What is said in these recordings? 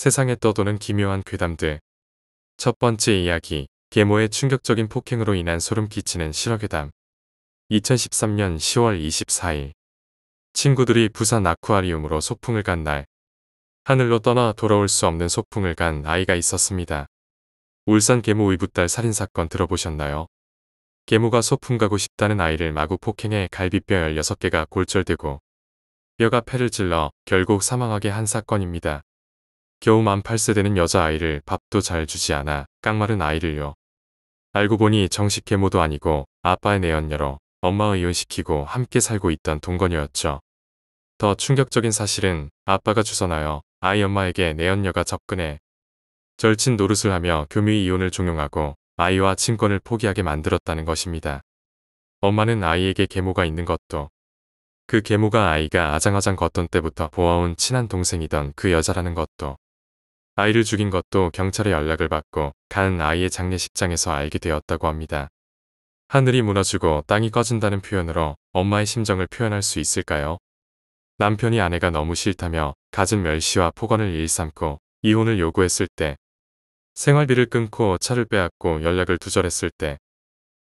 세상에 떠도는 기묘한 괴담들. 첫 번째 이야기, 계모의 충격적인 폭행으로 인한 소름 끼치는 실화괴담. 2013년 10월 24일. 친구들이 부산 아쿠아리움으로 소풍을 간 날, 하늘로 떠나 돌아올 수 없는 소풍을 간 아이가 있었습니다. 울산 계모 의붓딸 살인사건 들어보셨나요? 계모가 소풍 가고 싶다는 아이를 마구 폭행해 갈비뼈 16개가 골절되고 뼈가 폐를 찔러 결국 사망하게 한 사건입니다. 겨우 만 8세 되는 여자아이를 밥도 잘 주지 않아 깡마른 아이를요. 알고 보니 정식 계모도 아니고 아빠의 내연녀로 엄마 이혼시키고 함께 살고 있던 동거녀였죠. 더 충격적인 사실은 아빠가 주선하여 아이 엄마에게 내연녀가 접근해 절친 노릇을 하며 교묘히 이혼을 종용하고 아이와 친권을 포기하게 만들었다는 것입니다. 엄마는 아이에게 계모가 있는 것도, 그 계모가 아이가 아장아장 걷던 때부터 보아온 친한 동생이던 그 여자라는 것도, 아이를 죽인 것도 경찰에 연락을 받고 간 아이의 장례식장에서 알게 되었다고 합니다. 하늘이 무너지고 땅이 꺼진다는 표현으로 엄마의 심정을 표현할 수 있을까요? 남편이 아내가 너무 싫다며 갖은 멸시와 폭언을 일삼고 이혼을 요구했을 때, 생활비를 끊고 차를 빼앗고 연락을 두절했을 때,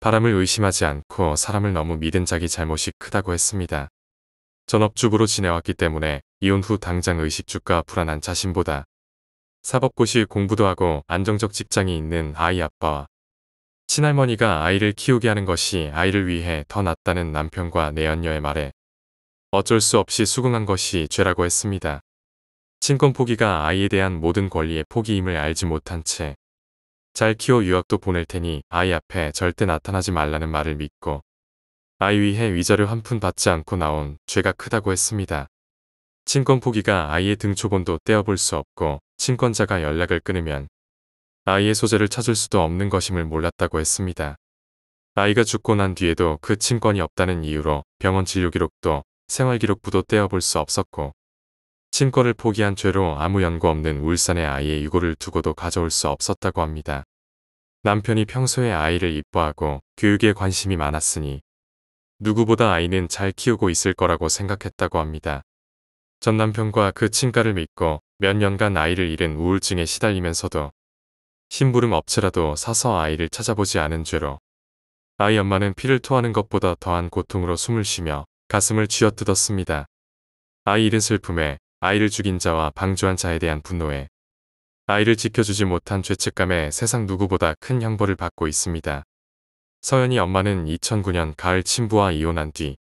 바람을 의심하지 않고 사람을 너무 믿은 자기 잘못이 크다고 했습니다. 전업주부로 지내왔기 때문에 이혼 후 당장 의식주가 불안한 자신보다 사법고시 공부도 하고 안정적 직장이 있는 아이 아빠와 친할머니가 아이를 키우게 하는 것이 아이를 위해 더 낫다는 남편과 내연녀의 말에 어쩔 수 없이 수긍한 것이 죄라고 했습니다. 친권 포기가 아이에 대한 모든 권리의 포기임을 알지 못한 채 잘 키워 유학도 보낼 테니 아이 앞에 절대 나타나지 말라는 말을 믿고 아이 위해 위자료 한 푼 받지 않고 나온 죄가 크다고 했습니다. 친권 포기가 아이의 등초본도 떼어볼 수 없고 친권자가 연락을 끊으면 아이의 소재를 찾을 수도 없는 것임을 몰랐다고 했습니다. 아이가 죽고 난 뒤에도 그 친권이 없다는 이유로 병원 진료기록도 생활기록부도 떼어볼 수 없었고 친권을 포기한 죄로 아무 연고 없는 울산의 아이의 유고를 두고도 가져올 수 없었다고 합니다. 남편이 평소에 아이를 이뻐하고 교육에 관심이 많았으니 누구보다 아이는 잘 키우고 있을 거라고 생각했다고 합니다. 전 남편과 그 친가를 믿고 몇 년간 아이를 잃은 우울증에 시달리면서도 심부름 업체라도 사서 아이를 찾아보지 않은 죄로 아이 엄마는 피를 토하는 것보다 더한 고통으로 숨을 쉬며 가슴을 쥐어뜯었습니다. 아이 잃은 슬픔에, 아이를 죽인 자와 방조한 자에 대한 분노에, 아이를 지켜주지 못한 죄책감에 세상 누구보다 큰 형벌을 받고 있습니다. 서연이 엄마는 2009년 가을 친부와 이혼한 뒤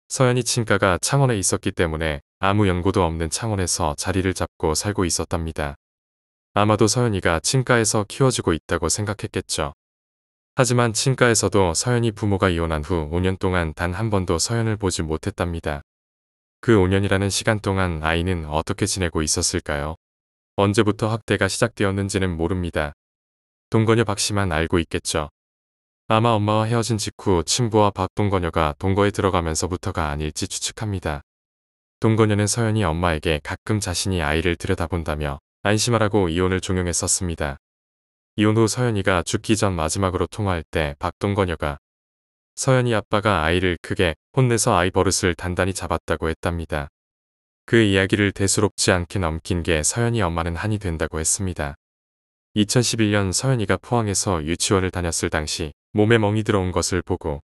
서연이 친가가 창원에 있었기 때문에 아무 연고도 없는 창원에서 자리를 잡고 살고 있었답니다. 아마도 서연이가 친가에서 키워주고 있다고 생각했겠죠. 하지만 친가에서도 서연이 부모가 이혼한 후 5년 동안 단 한 번도 서연을 보지 못했답니다. 그 5년이라는 시간 동안 아이는 어떻게 지내고 있었을까요? 언제부터 학대가 시작되었는지는 모릅니다. 동거녀 박씨만 알고 있겠죠. 아마 엄마와 헤어진 직후 친부와 박동거녀가 동거에 들어가면서부터가 아닐지 추측합니다. 동거녀는 서연이 엄마에게 가끔 자신이 아이를 들여다본다며 안심하라고 이혼을 종용했었습니다. 이혼 후 서연이가 죽기 전 마지막으로 통화할 때 박동거녀가 서연이 아빠가 아이를 크게 혼내서 아이 버릇을 단단히 잡았다고 했답니다. 그 이야기를 대수롭지 않게 넘긴 게 서연이 엄마는 한이 된다고 했습니다. 2011년 서연이가 포항에서 유치원을 다녔을 당시 몸에 멍이 들어온 것을 보고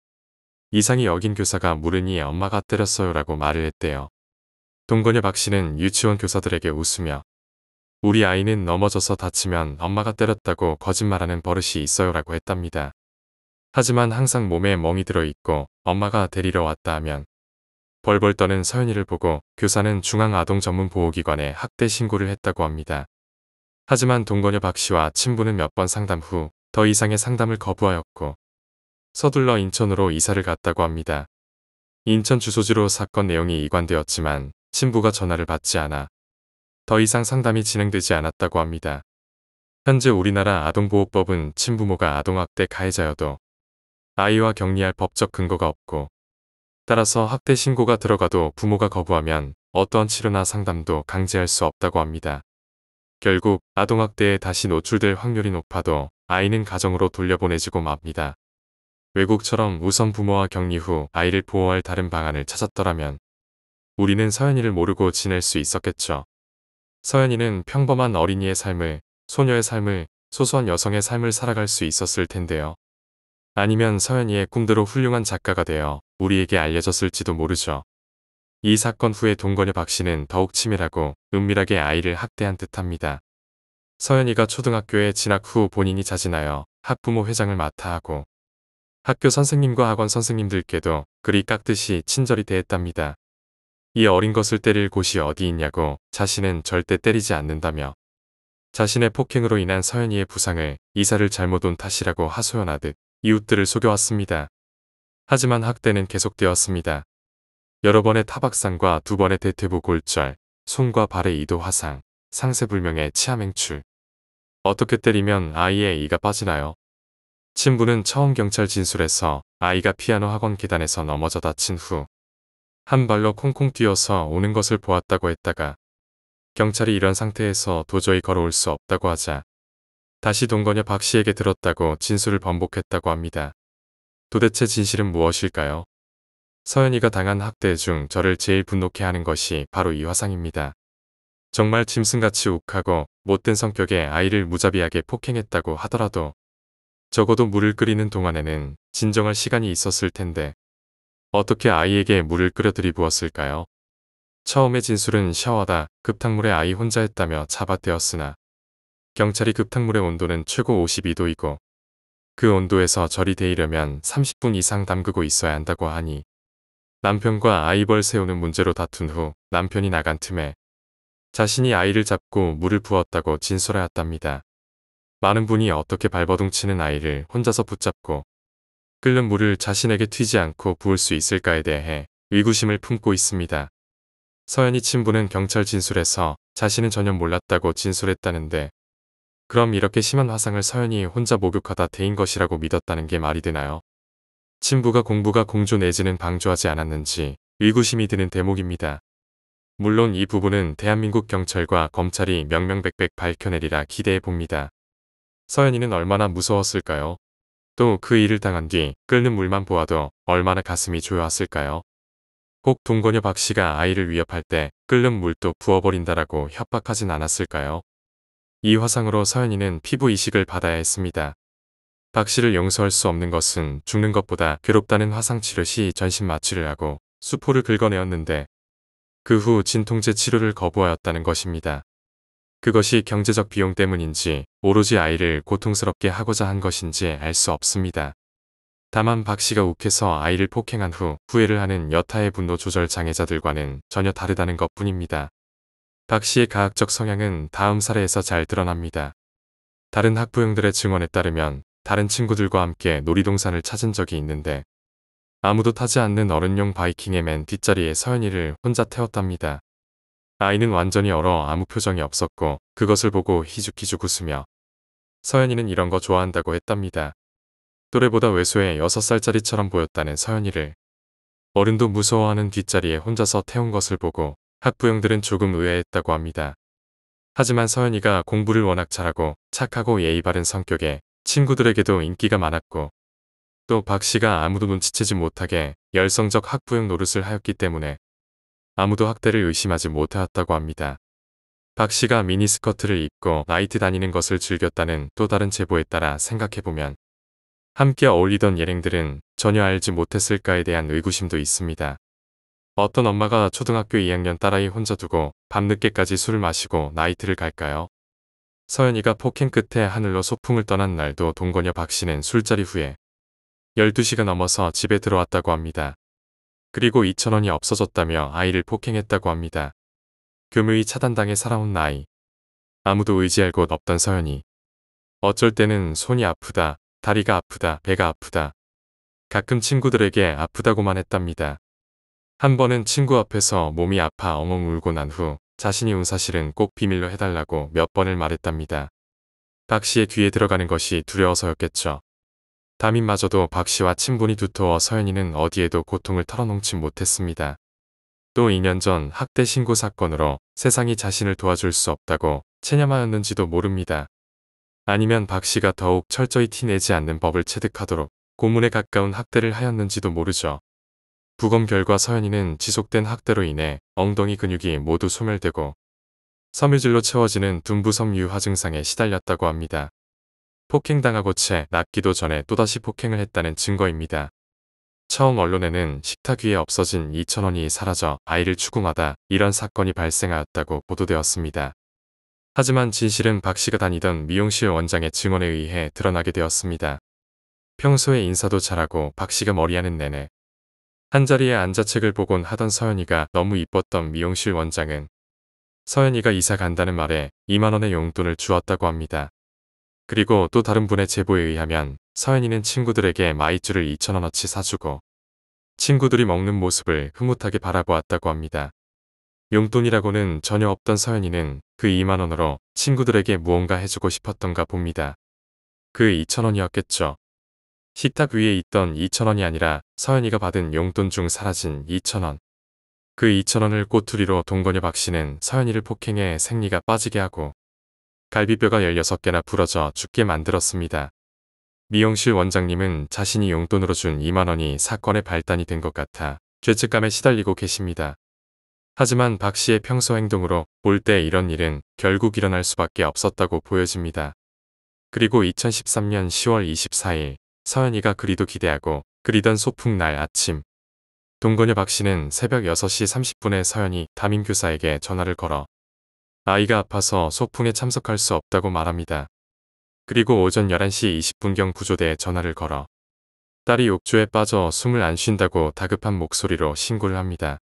이상히 여긴 교사가 물으니 엄마가 때렸어요라고 말을 했대요. 동거녀 박씨는 유치원 교사들에게 웃으며 우리 아이는 넘어져서 다치면 엄마가 때렸다고 거짓말하는 버릇이 있어요라고 했답니다. 하지만 항상 몸에 멍이 들어있고 엄마가 데리러 왔다 하면 벌벌 떠는 서연이를 보고 교사는 중앙아동전문보호기관에 학대 신고를 했다고 합니다. 하지만 동거녀 박씨와 친부는 몇 번 상담 후 더 이상의 상담을 거부하였고 서둘러 인천으로 이사를 갔다고 합니다. 인천 주소지로 사건 내용이 이관되었지만 친부가 전화를 받지 않아 더 이상 상담이 진행되지 않았다고 합니다. 현재 우리나라 아동보호법은 친부모가 아동학대 가해자여도 아이와 격리할 법적 근거가 없고 따라서 학대 신고가 들어가도 부모가 거부하면 어떠한 치료나 상담도 강제할 수 없다고 합니다. 결국 아동학대에 다시 노출될 확률이 높아도 아이는 가정으로 돌려보내지고 맙니다. 외국처럼 우선 부모와 격리 후 아이를 보호할 다른 방안을 찾았더라면 우리는 서연이를 모르고 지낼 수 있었겠죠. 서연이는 평범한 어린이의 삶을, 소녀의 삶을, 소소한 여성의 삶을 살아갈 수 있었을 텐데요. 아니면 서연이의 꿈대로 훌륭한 작가가 되어 우리에게 알려졌을지도 모르죠. 이 사건 후에 동거녀 박 씨는 더욱 치밀하고 은밀하게 아이를 학대한 듯합니다. 서연이가 초등학교에 진학 후 본인이 자진하여 학부모 회장을 맡아 하고 학교 선생님과 학원 선생님들께도 그리 깎듯이 친절히 대했답니다. 이 어린 것을 때릴 곳이 어디 있냐고 자신은 절대 때리지 않는다며 자신의 폭행으로 인한 서연이의 부상을 이사를 잘못 온 탓이라고 하소연하듯 이웃들을 속여왔습니다. 하지만 학대는 계속되었습니다. 여러 번의 타박상과 2번의 대퇴부 골절, 손과 발의 2도 화상, 상세불명의 치아맹출. 어떻게 때리면 아이의 이가 빠지나요? 친부는 처음 경찰 진술에서 아이가 피아노 학원 계단에서 넘어져 다친 후 한 발로 콩콩 뛰어서 오는 것을 보았다고 했다가 경찰이 이런 상태에서 도저히 걸어올 수 없다고 하자 다시 동거녀 박 씨에게 들었다고 진술을 번복했다고 합니다. 도대체 진실은 무엇일까요? 서연이가 당한 학대 중 저를 제일 분노케 하는 것이 바로 이 화상입니다. 정말 짐승같이 욱하고 못된 성격의 아이를 무자비하게 폭행했다고 하더라도 적어도 물을 끓이는 동안에는 진정할 시간이 있었을 텐데 어떻게 아이에게 물을 끓여 들이부었을까요? 처음의 진술은 샤워하다 급탕물에 아이 혼자 했다며 잡아떼었으나 경찰이 급탕물의 온도는 최고 52도이고 그 온도에서 절이 데이려면 30분 이상 담그고 있어야 한다고 하니 남편과 아이벌 세우는 문제로 다툰 후 남편이 나간 틈에 자신이 아이를 잡고 물을 부었다고 진술하였답니다. 많은 분이 어떻게 발버둥 치는 아이를 혼자서 붙잡고 끓는 물을 자신에게 튀지 않고 부을 수 있을까에 대해 의구심을 품고 있습니다. 서연이 친부는 경찰 진술에서 자신은 전혀 몰랐다고 진술했다는데 그럼 이렇게 심한 화상을 서연이 혼자 목욕하다 데인 것이라고 믿었다는 게 말이 되나요? 친부가 공부가 공조 내지는 방조하지 않았는지 의구심이 드는 대목입니다. 물론 이 부분은 대한민국 경찰과 검찰이 명명백백 밝혀내리라 기대해 봅니다. 서연이는 얼마나 무서웠을까요? 또 그 일을 당한 뒤 끓는 물만 보아도 얼마나 가슴이 조여왔을까요? 꼭 동거녀 박 씨가 아이를 위협할 때 끓는 물도 부어버린다라고 협박하진 않았을까요? 이 화상으로 서연이는 피부 이식을 받아야 했습니다. 박 씨를 용서할 수 없는 것은 죽는 것보다 괴롭다는 화상 치료 시 전신 마취를 하고 수포를 긁어내었는데 그 후 진통제 치료를 거부하였다는 것입니다. 그것이 경제적 비용 때문인지 오로지 아이를 고통스럽게 하고자 한 것인지 알 수 없습니다. 다만 박 씨가 욱해서 아이를 폭행한 후 후회를 하는 여타의 분노 조절 장애자들과는 전혀 다르다는 것뿐입니다. 박 씨의 가학적 성향은 다음 사례에서 잘 드러납니다. 다른 학부형들의 증언에 따르면 다른 친구들과 함께 놀이동산을 찾은 적이 있는데 아무도 타지 않는 어른용 바이킹의 맨 뒷자리에 서연이를 혼자 태웠답니다. 아이는 완전히 얼어 아무 표정이 없었고 그것을 보고 희죽희죽 웃으며 서연이는 이런 거 좋아한다고 했답니다. 또래보다 외소해 6살짜리처럼 보였다는 서연이를 어른도 무서워하는 뒷자리에 혼자서 태운 것을 보고 학부형들은 조금 의아했다고 합니다. 하지만 서연이가 공부를 워낙 잘하고 착하고 예의 바른 성격에 친구들에게도 인기가 많았고 또 박 씨가 아무도 눈치채지 못하게 열성적 학부형 노릇을 하였기 때문에 아무도 학대를 의심하지 못하였다고 합니다. 박 씨가 미니스커트를 입고 나이트 다니는 것을 즐겼다는 또 다른 제보에 따라 생각해보면 함께 어울리던 예랭들은 전혀 알지 못했을까에 대한 의구심도 있습니다. 어떤 엄마가 초등학교 2학년 딸아이 혼자 두고 밤늦게까지 술을 마시고 나이트를 갈까요? 서연이가 폭행 끝에 하늘로 소풍을 떠난 날도 동거녀 박 씨는 술자리 후에 12시가 넘어서 집에 들어왔다고 합니다. 그리고 2,000원이 없어졌다며 아이를 폭행했다고 합니다. 교묘히 차단당해 살아온 나이. 아무도 의지할 곳 없던 서연이. 어쩔 때는 손이 아프다, 다리가 아프다, 배가 아프다. 가끔 친구들에게 아프다고만 했답니다. 한 번은 친구 앞에서 몸이 아파 엉엉 울고 난 후 자신이 운 사실은 꼭 비밀로 해달라고 몇 번을 말했답니다. 박 씨의 귀에 들어가는 것이 두려워서였겠죠. 담임마저도 박 씨와 친분이 두터워 서연이는 어디에도 고통을 털어놓지 못했습니다. 또 2년 전 학대 신고 사건으로 세상이 자신을 도와줄 수 없다고 체념하였는지도 모릅니다. 아니면 박 씨가 더욱 철저히 티내지 않는 법을 체득하도록 고문에 가까운 학대를 하였는지도 모르죠. 부검 결과 서연이는 지속된 학대로 인해 엉덩이 근육이 모두 소멸되고 섬유질로 채워지는 둔부섬 유화 증상에 시달렸다고 합니다. 폭행당하고 채 낫기도 전에 또다시 폭행을 했다는 증거입니다. 처음 언론에는 식탁 위에 없어진 2,000원이 사라져 아이를 추궁하다 이런 사건이 발생하였다고 보도되었습니다. 하지만 진실은 박 씨가 다니던 미용실 원장의 증언에 의해 드러나게 되었습니다. 평소에 인사도 잘하고 박 씨가 머리하는 내내 한자리에 앉아 책을 보곤 하던 서연이가 너무 이뻤던 미용실 원장은 서연이가 이사 간다는 말에 2만 원의 용돈을 주었다고 합니다. 그리고 또 다른 분의 제보에 의하면 서연이는 친구들에게 마이쮸를 2,000원어치 사주고 친구들이 먹는 모습을 흐뭇하게 바라보았다고 합니다. 용돈이라고는 전혀 없던 서연이는 그 2만 원으로 친구들에게 무언가 해주고 싶었던가 봅니다. 그 2,000원이었겠죠. 식탁 위에 있던 2,000원이 아니라 서연이가 받은 용돈 중 사라진 2,000원. 그 2,000원을 꼬투리로 동거녀 박 씨는 서연이를 폭행해 생리가 빠지게 하고 갈비뼈가 16개나 부러져 죽게 만들었습니다. 미용실 원장님은 자신이 용돈으로 준 2만 원이 사건의 발단이 된 것 같아 죄책감에 시달리고 계십니다. 하지만 박 씨의 평소 행동으로 볼 때 이런 일은 결국 일어날 수밖에 없었다고 보여집니다. 그리고 2013년 10월 24일 서연이가 그리도 기대하고 그리던 소풍날 아침 동거녀 박 씨는 새벽 6시 30분에 서연이 담임교사에게 전화를 걸어 아이가 아파서 소풍에 참석할 수 없다고 말합니다. 그리고 오전 11시 20분경 구조대에 전화를 걸어 딸이 욕조에 빠져 숨을 안 쉰다고 다급한 목소리로 신고를 합니다.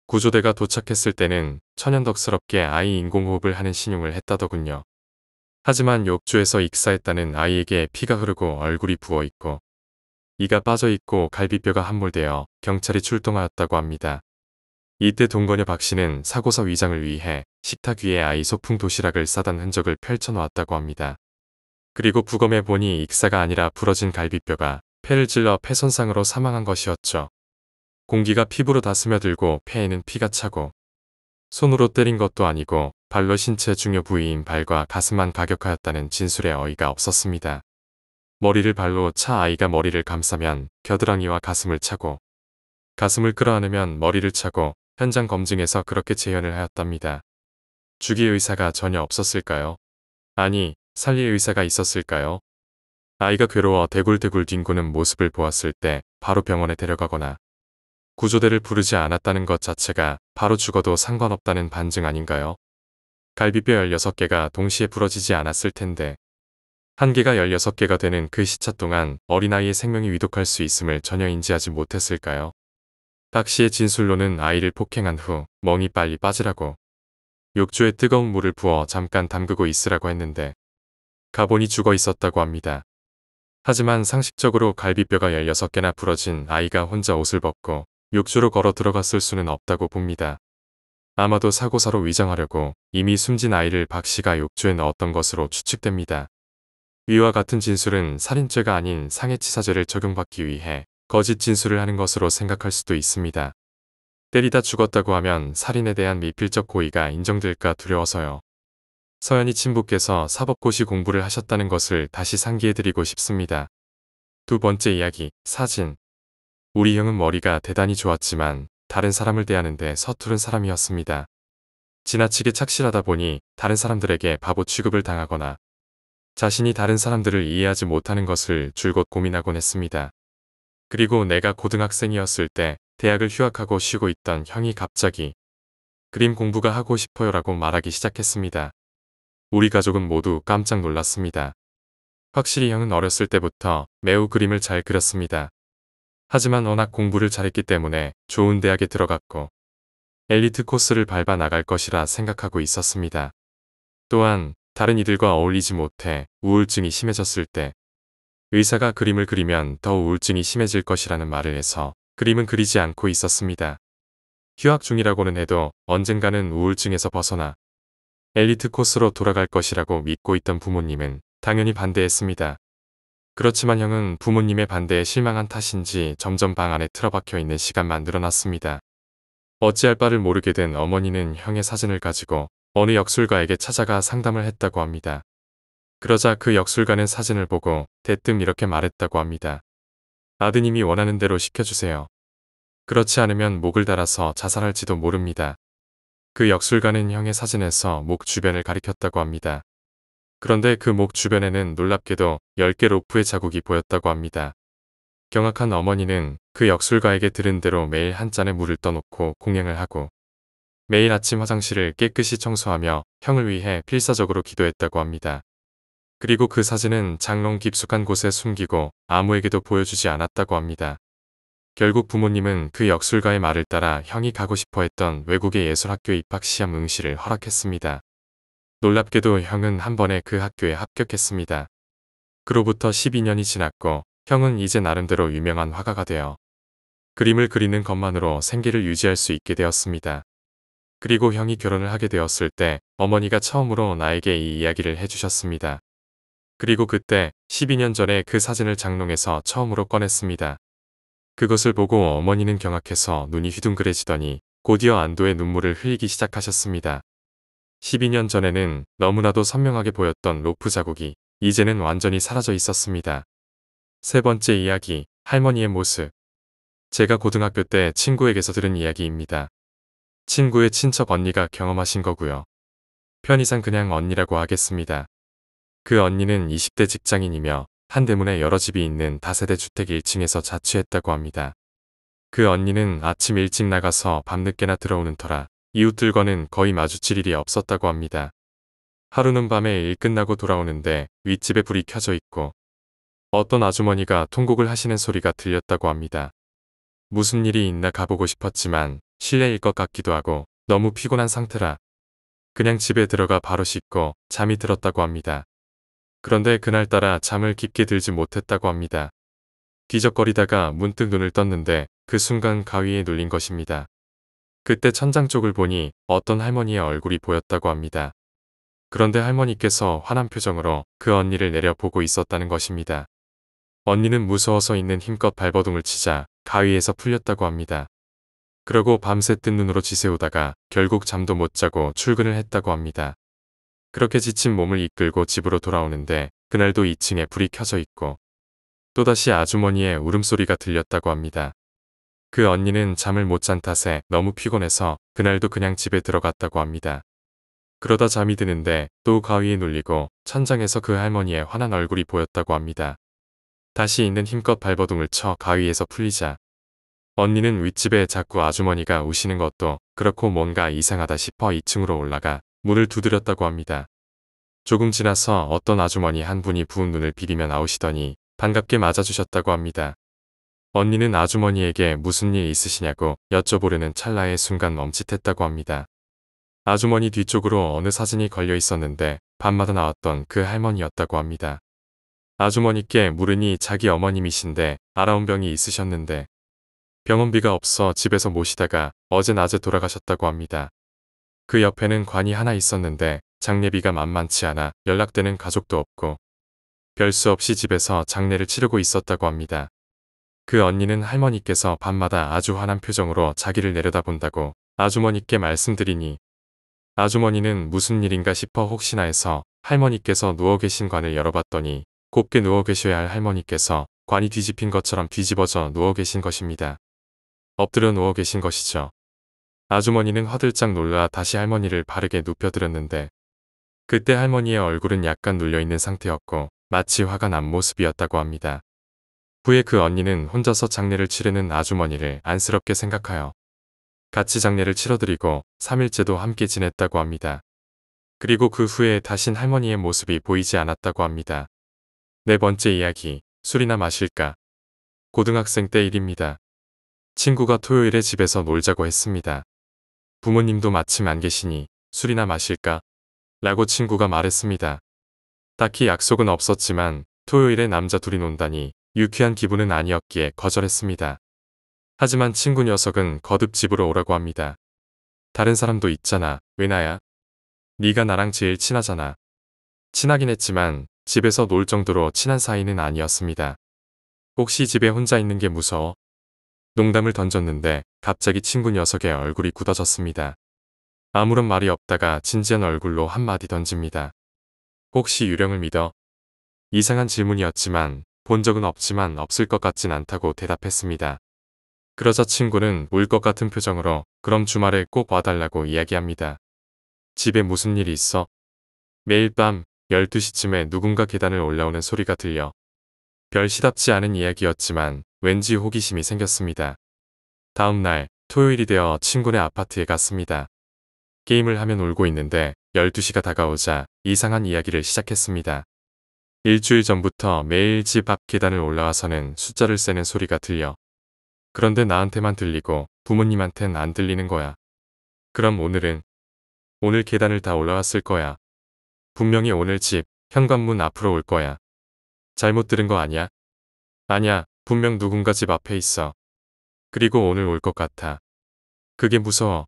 구조대가 도착했을 때는 천연덕스럽게 아이 인공호흡을 하는 신용을 했다더군요. 하지만 욕조에서 익사했다는 아이에게 피가 흐르고 얼굴이 부어있고 이가 빠져있고 갈비뼈가 함몰되어 경찰이 출동하였다고 합니다. 이때 동거녀 박 씨는 사고서 위장을 위해 식탁 위에 아이 소풍 도시락을 싸단 흔적을 펼쳐놓았다고 합니다. 그리고 부검해 보니 익사가 아니라 부러진 갈비뼈가 폐를 찔러 폐 손상으로 사망한 것이었죠. 공기가 피부로 다 스며들고 폐에는 피가 차고 손으로 때린 것도 아니고 발로 신체 중요 부위인 발과 가슴만 가격하였다는 진술에 어이가 없었습니다. 머리를 발로 차 아이가 머리를 감싸면 겨드랑이와 가슴을 차고 가슴을 끌어안으면 머리를 차고 현장 검증에서 그렇게 재현을 하였답니다. 죽일 의사가 전혀 없었을까요? 아니, 살릴 의사가 있었을까요? 아이가 괴로워 대굴대굴 뒹구는 모습을 보았을 때 바로 병원에 데려가거나 구조대를 부르지 않았다는 것 자체가 바로 죽어도 상관없다는 반증 아닌가요? 갈비뼈 16개가 동시에 부러지지 않았을 텐데 한 개가 16개가 되는 그 시차 동안 어린아이의 생명이 위독할 수 있음을 전혀 인지하지 못했을까요? 박 씨의 진술로는 아이를 폭행한 후 멍이 빨리 빠지라고 욕조에 뜨거운 물을 부어 잠깐 담그고 있으라고 했는데 가보니 죽어 있었다고 합니다. 하지만 상식적으로 갈비뼈가 16개나 부러진 아이가 혼자 옷을 벗고 욕조로 걸어 들어갔을 수는 없다고 봅니다. 아마도 사고사로 위장하려고 이미 숨진 아이를 박 씨가 욕조에 넣었던 것으로 추측됩니다. 위와 같은 진술은 살인죄가 아닌 상해치사죄를 적용받기 위해 거짓 진술을 하는 것으로 생각할 수도 있습니다. 때리다 죽었다고 하면 살인에 대한 미필적 고의가 인정될까 두려워서요. 서연이 친부께서 사법고시 공부를 하셨다는 것을 다시 상기해드리고 싶습니다. 두 번째 이야기, 사진. 우리 형은 머리가 대단히 좋았지만 다른 사람을 대하는데 서투른 사람이었습니다. 지나치게 착실하다 보니 다른 사람들에게 바보 취급을 당하거나 자신이 다른 사람들을 이해하지 못하는 것을 줄곧 고민하곤 했습니다. 그리고 내가 고등학생이었을 때 대학을 휴학하고 쉬고 있던 형이 갑자기 그림 공부가 하고 싶어요라고 말하기 시작했습니다. 우리 가족은 모두 깜짝 놀랐습니다. 확실히 형은 어렸을 때부터 매우 그림을 잘 그렸습니다. 하지만 워낙 공부를 잘했기 때문에 좋은 대학에 들어갔고 엘리트 코스를 밟아 나갈 것이라 생각하고 있었습니다. 또한 다른 이들과 어울리지 못해 우울증이 심해졌을 때 의사가 그림을 그리면 더 우울증이 심해질 것이라는 말을 해서 그림은 그리지 않고 있었습니다. 휴학 중이라고는 해도 언젠가는 우울증에서 벗어나 엘리트 코스로 돌아갈 것이라고 믿고 있던 부모님은 당연히 반대했습니다. 그렇지만 형은 부모님의 반대에 실망한 탓인지 점점 방 안에 틀어박혀 있는 시간만 늘어났습니다. 어찌할 바를 모르게 된 어머니는 형의 사진을 가지고 어느 역술가에게 찾아가 상담을 했다고 합니다. 그러자 그 역술가는 사진을 보고 대뜸 이렇게 말했다고 합니다. 아드님이 원하는 대로 시켜주세요. 그렇지 않으면 목을 달아서 자살할지도 모릅니다. 그 역술가는 형의 사진에서 목 주변을 가리켰다고 합니다. 그런데 그 목 주변에는 놀랍게도 10개 로프의 자국이 보였다고 합니다. 경악한 어머니는 그 역술가에게 들은 대로 매일 한 잔에 물을 떠놓고 공양을 하고 매일 아침 화장실을 깨끗이 청소하며 형을 위해 필사적으로 기도했다고 합니다. 그리고 그 사진은 장롱 깊숙한 곳에 숨기고 아무에게도 보여주지 않았다고 합니다. 결국 부모님은 그 역술가의 말을 따라 형이 가고 싶어 했던 외국의 예술학교 입학 시험 응시를 허락했습니다. 놀랍게도 형은 한 번에 그 학교에 합격했습니다. 그로부터 12년이 지났고 형은 이제 나름대로 유명한 화가가 되어 그림을 그리는 것만으로 생계를 유지할 수 있게 되었습니다. 그리고 형이 결혼을 하게 되었을 때 어머니가 처음으로 나에게 이 이야기를 해주셨습니다. 그리고 그때 12년 전에 그 사진을 장롱에서 처음으로 꺼냈습니다. 그것을 보고 어머니는 경악해서 눈이 휘둥그레지더니 곧이어 안도의 눈물을 흘리기 시작하셨습니다. 12년 전에는 너무나도 선명하게 보였던 로프 자국이 이제는 완전히 사라져 있었습니다. 세 번째 이야기, 할머니의 모습. 제가 고등학교 때 친구에게서 들은 이야기입니다. 친구의 친척 언니가 경험하신 거고요. 편의상 그냥 언니라고 하겠습니다. 그 언니는 20대 직장인이며 한대문에 여러 집이 있는 다세대 주택 1층에서 자취했다고 합니다. 그 언니는 아침 일찍 나가서 밤늦게나 들어오는 터라 이웃들과는 거의 마주칠 일이 없었다고 합니다. 하루는 밤에 일 끝나고 돌아오는데 윗집에 불이 켜져 있고 어떤 아주머니가 통곡을 하시는 소리가 들렸다고 합니다. 무슨 일이 있나 가보고 싶었지만 실례일 것 같기도 하고 너무 피곤한 상태라 그냥 집에 들어가 바로 씻고 잠이 들었다고 합니다. 그런데 그날따라 잠을 깊게 들지 못했다고 합니다. 뒤적거리다가 문득 눈을 떴는데 그 순간 가위에 눌린 것입니다. 그때 천장 쪽을 보니 어떤 할머니의 얼굴이 보였다고 합니다. 그런데 할머니께서 화난 표정으로 그 언니를 내려보고 있었다는 것입니다. 언니는 무서워서 있는 힘껏 발버둥을 치자 가위에서 풀렸다고 합니다. 그러고 밤새 뜬 눈으로 지새우다가 결국 잠도 못 자고 출근을 했다고 합니다. 그렇게 지친 몸을 이끌고 집으로 돌아오는데 그날도 2층에 불이 켜져 있고 또다시 아주머니의 울음소리가 들렸다고 합니다. 그 언니는 잠을 못 잔 탓에 너무 피곤해서 그날도 그냥 집에 들어갔다고 합니다. 그러다 잠이 드는데 또 가위에 눌리고 천장에서 그 할머니의 환한 얼굴이 보였다고 합니다. 다시 있는 힘껏 발버둥을 쳐 가위에서 풀리자 언니는 윗집에 자꾸 아주머니가 우시는 것도 그렇고 뭔가 이상하다 싶어 2층으로 올라가 문을 두드렸다고 합니다. 조금 지나서 어떤 아주머니 한 분이 부은 눈을 비비며 나오시더니 반갑게 맞아주셨다고 합니다. 언니는 아주머니에게 무슨 일 있으시냐고 여쭤보려는 찰나의 순간 멈칫했다고 합니다. 아주머니 뒤쪽으로 어느 사진이 걸려 있었는데 밤마다 나왔던 그 할머니였다고 합니다. 아주머니께 물으니 자기 어머님이신데 알아온 병이 있으셨는데 병원비가 없어 집에서 모시다가 어제 낮에 돌아가셨다고 합니다. 그 옆에는 관이 하나 있었는데 장례비가 만만치 않아 연락되는 가족도 없고 별 수 없이 집에서 장례를 치르고 있었다고 합니다. 그 언니는 할머니께서 밤마다 아주 환한 표정으로 자기를 내려다본다고 아주머니께 말씀드리니 아주머니는 무슨 일인가 싶어 혹시나 해서 할머니께서 누워 계신 관을 열어봤더니 곱게 누워 계셔야 할 할머니께서 관이 뒤집힌 것처럼 뒤집어져 누워 계신 것입니다. 엎드려 누워 계신 것이죠. 아주머니는 화들짝 놀라 다시 할머니를 바르게 눕혀드렸는데 그때 할머니의 얼굴은 약간 눌려있는 상태였고 마치 화가 난 모습이었다고 합니다. 후에 그 언니는 혼자서 장례를 치르는 아주머니를 안쓰럽게 생각하여 같이 장례를 치러드리고 3일째도 함께 지냈다고 합니다. 그리고 그 후에 다신 할머니의 모습이 보이지 않았다고 합니다. 네 번째 이야기, 술이나 마실까? 고등학생 때 일입니다. 친구가 토요일에 집에서 놀자고 했습니다. 부모님도 마침 안 계시니 술이나 마실까? 라고 친구가 말했습니다. 딱히 약속은 없었지만 토요일에 남자 둘이 논다니 유쾌한 기분은 아니었기에 거절했습니다. 하지만 친구 녀석은 거듭 집으로 오라고 합니다. 다른 사람도 있잖아. 왜 나야? 네가 나랑 제일 친하잖아. 친하긴 했지만 집에서 놀 정도로 친한 사이는 아니었습니다. 혹시 집에 혼자 있는 게 무서워? 농담을 던졌는데 갑자기 친구 녀석의 얼굴이 굳어졌습니다. 아무런 말이 없다가 진지한 얼굴로 한마디 던집니다. 혹시 유령을 믿어? 이상한 질문이었지만 본 적은 없지만 없을 것 같진 않다고 대답했습니다. 그러자 친구는 울 것 같은 표정으로 그럼 주말에 꼭 와달라고 이야기합니다. 집에 무슨 일이 있어? 매일 밤 12시쯤에 누군가 계단을 올라오는 소리가 들려. 별 시답지 않은 이야기였지만 왠지 호기심이 생겼습니다. 다음 날 토요일이 되어 친구네 아파트에 갔습니다. 게임을 하면 울고 있는데 12시가 다가오자 이상한 이야기를 시작했습니다. 일주일 전부터 매일 집 앞 계단을 올라와서는 숫자를 세는 소리가 들려. 그런데 나한테만 들리고 부모님한텐 안 들리는 거야. 그럼 오늘은? 오늘 계단을 다 올라왔을 거야. 분명히 오늘 집 현관문 앞으로 올 거야. 잘못 들은 거 아니야? 아니야, 분명 누군가 집 앞에 있어. 그리고 오늘 올 것 같아. 그게 무서워.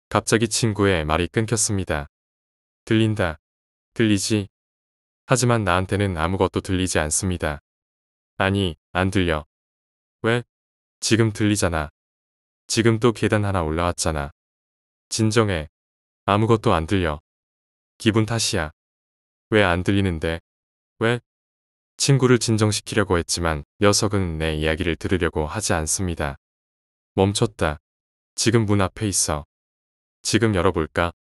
갑자기 친구의 말이 끊겼습니다. 들린다. 들리지? 하지만 나한테는 아무것도 들리지 않습니다. 아니, 안 들려. 왜? 지금 들리잖아. 지금 또 계단 하나 올라왔잖아. 진정해. 아무것도 안 들려. 기분 탓이야. 왜 안 들리는데? 왜? 친구를 진정시키려고 했지만 녀석은 내 이야기를 들으려고 하지 않습니다. 멈췄다. 지금 문 앞에 있어. 지금 열어볼까?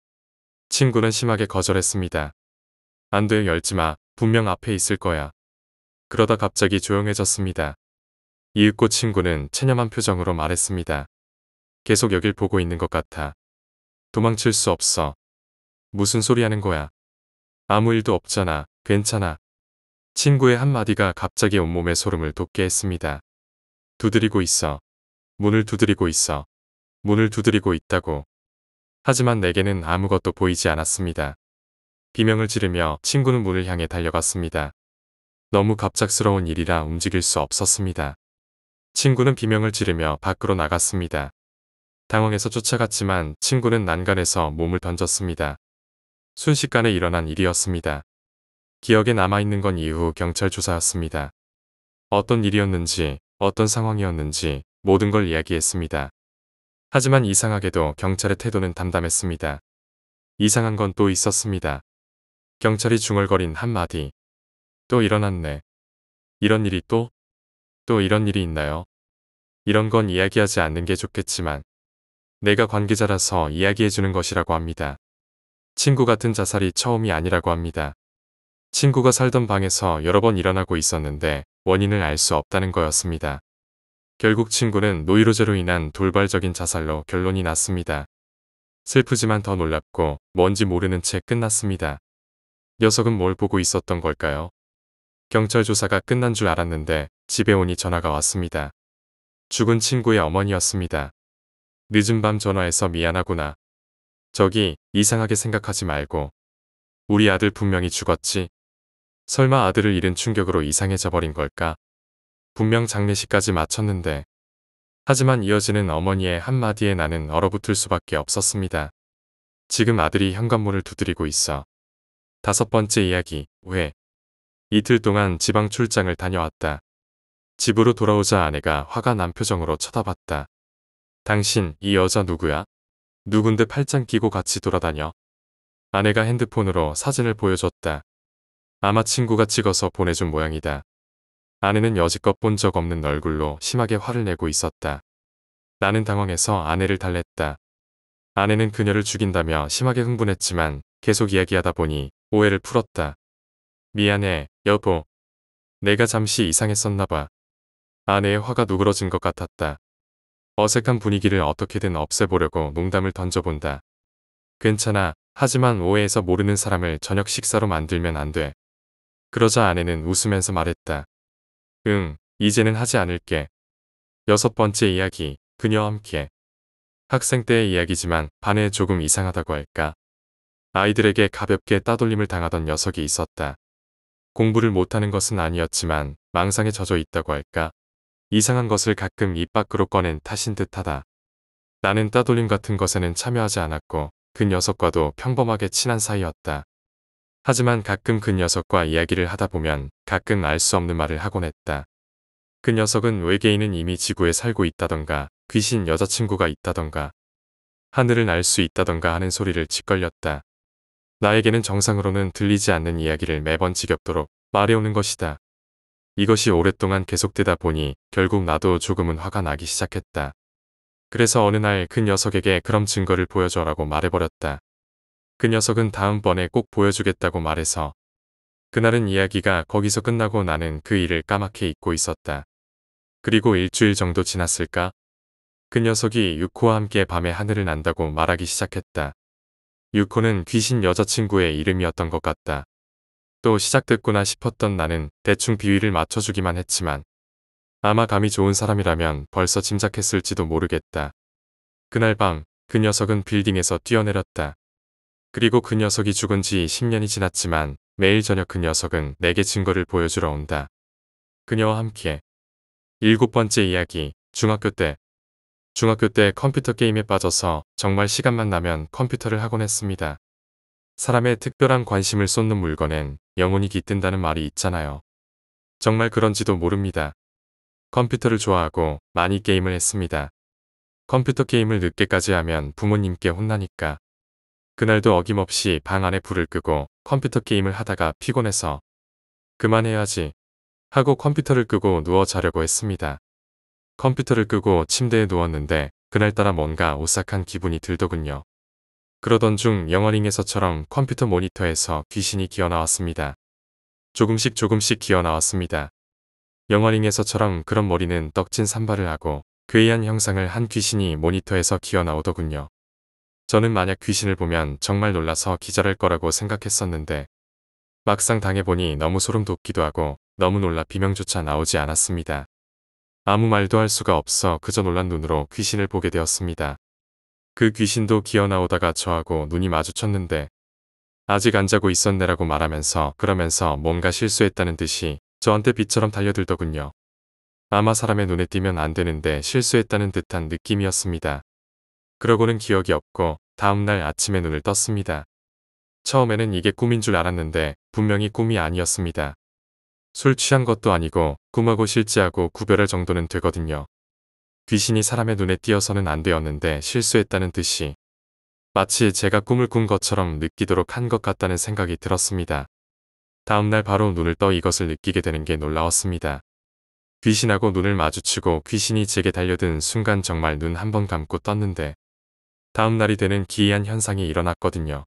친구는 심하게 거절했습니다. 안 돼, 열지 마. 분명 앞에 있을 거야. 그러다 갑자기 조용해졌습니다. 이윽고 친구는 체념한 표정으로 말했습니다. 계속 여길 보고 있는 것 같아. 도망칠 수 없어. 무슨 소리 하는 거야? 아무 일도 없잖아. 괜찮아. 친구의 한마디가 갑자기 온몸에 소름을 돋게 했습니다. 두드리고 있어. 문을 두드리고 있어. 문을 두드리고 있다고. 하지만 내게는 아무것도 보이지 않았습니다. 비명을 지르며 친구는 문을 향해 달려갔습니다. 너무 갑작스러운 일이라 움직일 수 없었습니다. 친구는 비명을 지르며 밖으로 나갔습니다. 당황해서 쫓아갔지만 친구는 난간에서 몸을 던졌습니다. 순식간에 일어난 일이었습니다. 기억에 남아있는 건 이후 경찰 조사였습니다. 어떤 일이었는지, 어떤 상황이었는지 모든 걸 이야기했습니다. 하지만 이상하게도 경찰의 태도는 담담했습니다. 이상한 건 또 있었습니다. 경찰이 중얼거린 한마디. 또 일어났네. 이런 일이 또 이런 일이 있나요? 이런 건 이야기하지 않는 게 좋겠지만 내가 관계자라서 이야기해주는 것이라고 합니다. 친구 같은 자살이 처음이 아니라고 합니다. 친구가 살던 방에서 여러 번 일어나고 있었는데 원인을 알 수 없다는 거였습니다. 결국 친구는 노이로제로 인한 돌발적인 자살로 결론이 났습니다. 슬프지만 더 놀랍고 뭔지 모르는 채 끝났습니다. 녀석은 뭘 보고 있었던 걸까요? 경찰 조사가 끝난 줄 알았는데 집에 오니 전화가 왔습니다. 죽은 친구의 어머니였습니다. 늦은 밤 전화해서 미안하구나. 저기 이상하게 생각하지 말고. 우리 아들 분명히 죽었지? 설마 아들을 잃은 충격으로 이상해져 버린 걸까? 분명 장례식까지 마쳤는데. 하지만 이어지는 어머니의 한마디에 나는 얼어붙을 수밖에 없었습니다. 지금 아들이 현관문을 두드리고 있어. 5번째 이야기, 왜? 이틀 동안 지방 출장을 다녀왔다. 집으로 돌아오자 아내가 화가 난 표정으로 쳐다봤다. 당신, 이 여자 누구야? 누군데 팔짱 끼고 같이 돌아다녀? 아내가 핸드폰으로 사진을 보여줬다. 아마 친구가 찍어서 보내준 모양이다. 아내는 여지껏 본 적 없는 얼굴로 심하게 화를 내고 있었다. 나는 당황해서 아내를 달랬다. 아내는 그녀를 죽인다며 심하게 흥분했지만 계속 이야기하다 보니 오해를 풀었다. 미안해, 여보. 내가 잠시 이상했었나 봐. 아내의 화가 누그러진 것 같았다. 어색한 분위기를 어떻게든 없애보려고 농담을 던져본다. 괜찮아. 하지만 오해해서 모르는 사람을 저녁 식사로 만들면 안 돼. 그러자 아내는 웃으면서 말했다. 응, 이제는 하지 않을게. 6번째 이야기, 그녀와 함께. 학생 때의 이야기지만 반에 조금 이상하다고 할까. 아이들에게 가볍게 따돌림을 당하던 녀석이 있었다. 공부를 못하는 것은 아니었지만 망상에 젖어 있다고 할까. 이상한 것을 가끔 입 밖으로 꺼낸 탓인 듯하다. 나는 따돌림 같은 것에는 참여하지 않았고 그 녀석과도 평범하게 친한 사이였다. 하지만 가끔 그 녀석과 이야기를 하다 보면 가끔 알 수 없는 말을 하곤 했다. 그 녀석은 외계인은 이미 지구에 살고 있다던가 귀신 여자친구가 있다던가 하늘을 날 수 있다던가 하는 소리를 짓걸렸다. 나에게는 정상으로는 들리지 않는 이야기를 매번 지겹도록 말해오는 것이다. 이것이 오랫동안 계속되다 보니 결국 나도 조금은 화가 나기 시작했다. 그래서 어느 날 그 녀석에게 그럼 증거를 보여줘라고 말해버렸다. 그 녀석은 다음번에 꼭 보여주겠다고 말해서 그날은 이야기가 거기서 끝나고 나는 그 일을 까맣게 잊고 있었다. 그리고 일주일 정도 지났을까? 그 녀석이 유코와 함께 밤에 하늘을 난다고 말하기 시작했다. 유코는 귀신 여자친구의 이름이었던 것 같다. 또 시작됐구나 싶었던 나는 대충 비위를 맞춰주기만 했지만 아마 감이 좋은 사람이라면 벌써 짐작했을지도 모르겠다. 그날 밤 그 녀석은 빌딩에서 뛰어내렸다. 그리고 그 녀석이 죽은 지 10년이 지났지만 매일 저녁 그 녀석은 내게 증거를 보여주러 온다. 그녀와 함께. 7번째 이야기. 중학교 때 컴퓨터 게임에 빠져서 정말 시간만 나면 컴퓨터를 하곤 했습니다. 사람의 특별한 관심을 쏟는 물건엔 영혼이 깃든다는 말이 있잖아요. 정말 그런지도 모릅니다. 컴퓨터를 좋아하고 많이 게임을 했습니다. 컴퓨터 게임을 늦게까지 하면 부모님께 혼나니까. 그날도 어김없이 방 안에 불을 끄고 컴퓨터 게임을 하다가 피곤해서 그만해야지 하고 컴퓨터를 끄고 누워 자려고 했습니다. 컴퓨터를 끄고 침대에 누웠는데 그날따라 뭔가 오싹한 기분이 들더군요. 그러던 중 영화링에서처럼 컴퓨터 모니터에서 귀신이 기어나왔습니다. 조금씩 기어나왔습니다. 영화링에서처럼 그런 머리는 떡진 산발을 하고 괴이한 형상을 한 귀신이 모니터에서 기어나오더군요. 저는 만약 귀신을 보면 정말 놀라서 기절할 거라고 생각했었는데 막상 당해보니 너무 소름 돋기도 하고 너무 놀라 비명조차 나오지 않았습니다. 아무 말도 할 수가 없어 그저 놀란 눈으로 귀신을 보게 되었습니다. 그 귀신도 기어나오다가 저하고 눈이 마주쳤는데 아직 안 자고 있었네라고 말하면서 그러면서 뭔가 실수했다는 듯이 저한테 빛처럼 달려들더군요. 아마 사람의 눈에 띄면 안 되는데 실수했다는 듯한 느낌이었습니다. 그러고는 기억이 없고 다음날 아침에 눈을 떴습니다. 처음에는 이게 꿈인 줄 알았는데 분명히 꿈이 아니었습니다. 술 취한 것도 아니고 꿈하고 실제하고 구별할 정도는 되거든요. 귀신이 사람의 눈에 띄어서는 안 되었는데 실수했다는 듯이 마치 제가 꿈을 꾼 것처럼 느끼도록 한 것 같다는 생각이 들었습니다. 다음날 바로 눈을 떠 이것을 느끼게 되는 게 놀라웠습니다. 귀신하고 눈을 마주치고 귀신이 제게 달려든 순간 정말 눈 한 번 감고 떴는데 다음 날이 되는 기이한 현상이 일어났거든요.